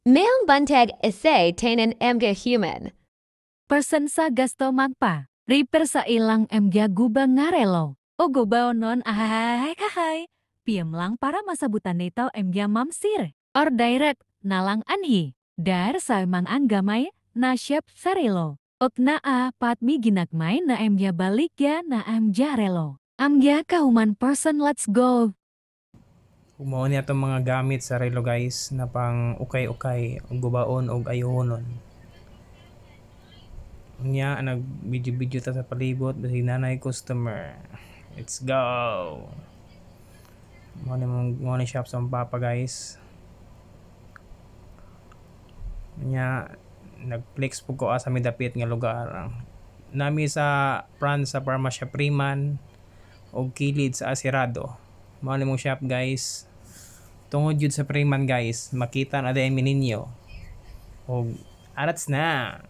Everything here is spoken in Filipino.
Mayang bantag essay tanan mga human. Person sa gasto magpa. Reaper sa ilang emgya gubang ngarelo. O gubaw non ahay. PM lang para masabutan nito emgya mamsir. Or direct nalang anhi. Dar sa mang anggamay na syep sarilo. Ok na patmi ginagmay na emgya balikya na emgya relo. Amgya kahuman person, let's go. Kumuha niya itong mga gamit sa relo guys na pang ukay-ukay, gubaon o ayohonon. Niya, nag-video ta sa palibot, si nanay customer. Let's go! Mo ni shop sa papa guys. Niya, nag-flex po ko sa midapit nga lugar. Nami sa France sa Parmasya Priman o kilid sa Asirado. Mo ni mong shop guys. Tungod yun sa Priman guys, makita na dahil ninyo. O arats na.